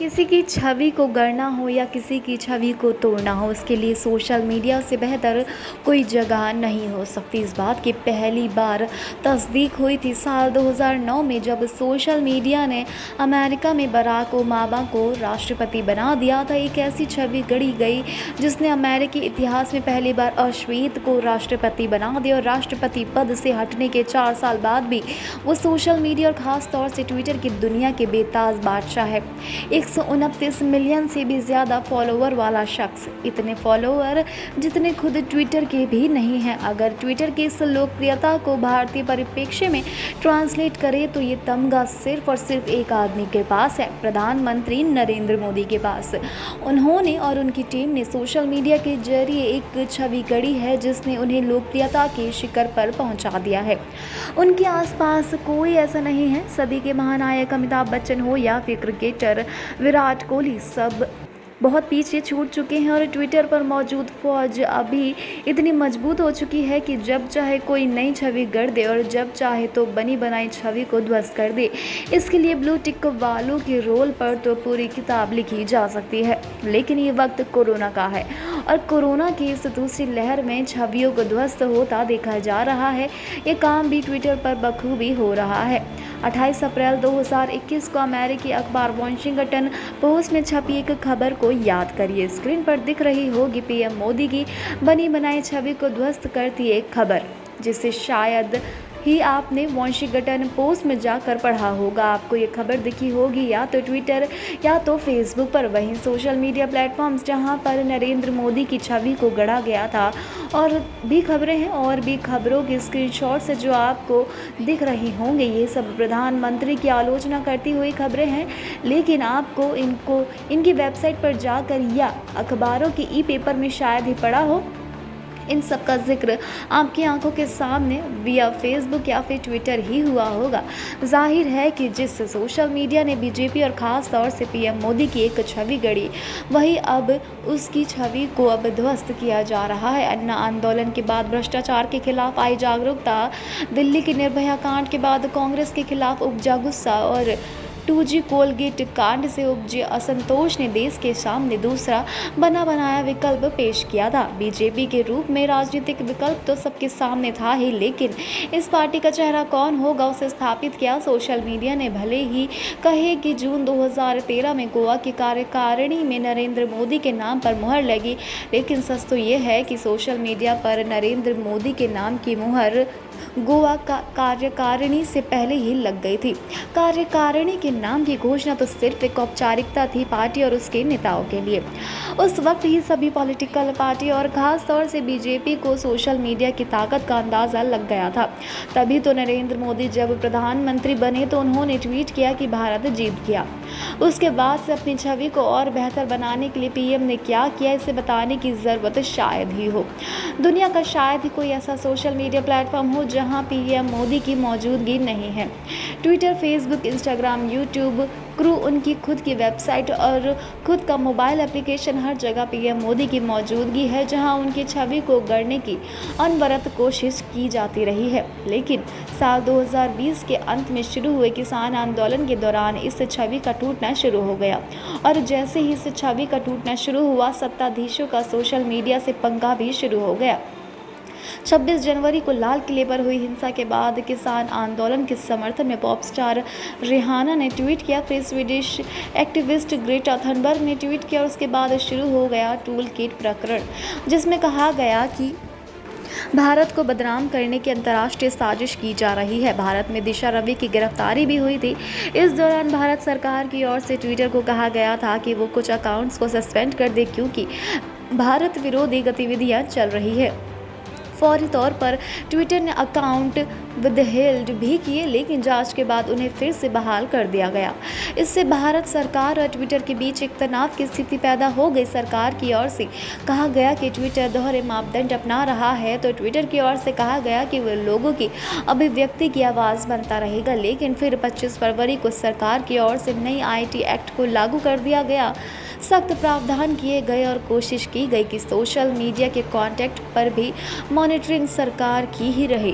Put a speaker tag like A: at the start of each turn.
A: किसी की छवि को गढ़ना हो या किसी की छवि को तोड़ना हो, उसके लिए सोशल मीडिया से बेहतर कोई जगह नहीं हो सकती। इस बात की पहली बार तस्दीक हुई थी साल 2009 में, जब सोशल मीडिया ने अमेरिका में बराक ओबामा को राष्ट्रपति बना दिया था। एक ऐसी छवि गढ़ी गई जिसने अमेरिकी इतिहास में पहली बार अश्वेत को राष्ट्रपति बना दिया, और राष्ट्रपति पद से हटने के 4 साल बाद भी वो सोशल मीडिया और ख़ास तौर से ट्विटर की दुनिया के बेताज बादशाह है। 129 मिलियन से भी ज़्यादा फॉलोवर वाला शख्स, इतने फॉलोवर जितने खुद ट्विटर के भी नहीं हैं। अगर ट्विटर की इस लोकप्रियता को भारतीय परिप्रेक्ष्य में ट्रांसलेट करें तो ये तमगा सिर्फ और सिर्फ एक आदमी के पास है, प्रधानमंत्री नरेंद्र मोदी के पास। उन्होंने और उनकी टीम ने सोशल मीडिया के जरिए एक छवि गढ़ी है जिसने उन्हें लोकप्रियता के शिखर पर पहुंचा दिया है। उनके आसपास कोई ऐसा नहीं है। सदी के महानायक अमिताभ बच्चन हो या फिर क्रिकेटर विराट कोहली, सब बहुत पीछे छूट चुके हैं, और ट्विटर पर मौजूद फौज अभी इतनी मजबूत हो चुकी है कि जब चाहे कोई नई छवि गढ़ दे और जब चाहे तो बनी बनाई छवि को ध्वस्त कर दे। इसके लिए ब्लू टिक वालों के रोल पर तो पूरी किताब लिखी जा सकती है। लेकिन ये वक्त कोरोना का है, और कोरोना की इस दूसरी लहर में छवियों को ध्वस्त होता देखा जा रहा है। ये काम भी ट्विटर पर बखूबी हो रहा है। 28 अप्रैल 2021 को अमेरिकी अखबार वॉशिंगटन पोस्ट में छपी एक खबर को याद करिए। स्क्रीन पर दिख रही होगी पीएम मोदी की बनी बनाई छवि को ध्वस्त करती एक खबर, जिसे शायद ही आपने वॉशिंगटन पोस्ट में जाकर पढ़ा होगा। आपको ये खबर दिखी होगी या तो ट्विटर या तो फेसबुक पर। वहीं सोशल मीडिया प्लेटफॉर्म्स जहां पर नरेंद्र मोदी की छवि को गढ़ा गया था, और भी खबरें हैं, और भी खबरों के स्क्रीनशॉट से जो आपको दिख रही होंगे, ये सब प्रधानमंत्री की आलोचना करती हुई खबरें हैं। लेकिन आपको इनकी वेबसाइट पर जाकर या अखबारों के ई पेपर में शायद ही पढ़ा हो। इन सब का जिक्र आपकी आंखों के सामने विया फेसबुक या फिर ट्विटर ही हुआ होगा। जाहिर है कि जिस सोशल मीडिया ने बीजेपी और ख़ास तौर से पीएम मोदी की एक छवि गढ़ी, वही अब उसकी छवि को अब ध्वस्त किया जा रहा है। अन्ना आंदोलन के बाद भ्रष्टाचार के खिलाफ आई जागरूकता, दिल्ली की निर्भया कांड के बाद कांग्रेस के खिलाफ उपजा गुस्सा और 2G कोलगेट कांड से उपजे असंतोष ने देश के सामने दूसरा बना बनाया विकल्प पेश किया था। बीजेपी के रूप में राजनीतिक विकल्प तो सबके सामने था ही, लेकिन इस पार्टी का चेहरा कौन होगा, उसे स्थापित किया सोशल मीडिया ने। भले ही कहे कि जून 2013 में गोवा की कार्यकारिणी में नरेंद्र मोदी के नाम पर मुहर लगी, लेकिन सच तो ये है कि सोशल मीडिया पर नरेंद्र मोदी के नाम की मुहर गोवा का कार्यकारिणी से पहले ही लग गई थी। कार्यकारिणी के नाम की घोषणा तो सिर्फ एक औपचारिकता थी पार्टी और उसके नेताओं के लिए। उस वक्त ही सभी पॉलिटिकल पार्टी और खास तौर से बीजेपी को सोशल मीडिया की ताकत का अंदाज़ा लग गया था। तभी तो नरेंद्र मोदी जब प्रधानमंत्री बने तो उन्होंने ट्वीट किया कि भारत जीत गया। उसके बाद से अपनी छवि को और बेहतर बनाने के लिए पीएम ने क्या किया, इसे बताने की ज़रूरत शायद ही हो। दुनिया का शायद ही कोई ऐसा सोशल मीडिया प्लेटफॉर्म हो जहां पीएम मोदी की मौजूदगी नहीं है। Twitter, Facebook, Instagram, YouTube, crew, उनकी खुद की वेबसाइट और खुद का मोबाइल एप्लीकेशन, हर जगह पीएम मोदी की मौजूदगी है, जहां उनकी छवि को गढ़ने की अनवरत कोशिश की जाती रही है। लेकिन साल 2020 के अंत में शुरू हुए किसान आंदोलन के दौरान इस छवि का टूटना शुरू हो गया, और जैसे ही इस छवि का टूटना शुरू हुआ, सत्ताधीशों का सोशल मीडिया से पंगा भी शुरू हो गया। 26 जनवरी को लाल किले पर हुई हिंसा के बाद किसान आंदोलन के समर्थन में पॉप स्टार रिहाना ने ट्वीट किया, फिर स्वीडिश एक्टिविस्ट ग्रेटा थनबर्ग ने ट्वीट किया, और उसके बाद शुरू हो गया टूल किट प्रकरण, जिसमें कहा गया कि भारत को बदनाम करने की अंतर्राष्ट्रीय साजिश की जा रही है। भारत में दिशा रवि की गिरफ्तारी भी हुई थी। इस दौरान भारत सरकार की ओर से ट्विटर को कहा गया था कि वो कुछ अकाउंट्स को सस्पेंड कर दे, क्योंकि भारत विरोधी गतिविधियां चल रही है। फौरी तौर पर ट्विटर ने अकाउंट विदहेल्ड भी किए, लेकिन जांच के बाद उन्हें फिर से बहाल कर दिया गया। इससे भारत सरकार और ट्विटर के बीच एक तनाव की स्थिति पैदा हो गई। सरकार की ओर से कहा गया कि ट्विटर दोहरे मापदंड अपना रहा है, तो ट्विटर की ओर से कहा गया कि वह लोगों की अभिव्यक्ति की आवाज़ बनता रहेगा। लेकिन फिर 25 फरवरी को सरकार की ओर से नई IT एक्ट को लागू कर दिया गया। सख्त प्रावधान किए गए और कोशिश की गई कि सोशल मीडिया के कंटेंट पर भी मॉनिटरिंग सरकार की ही रहे।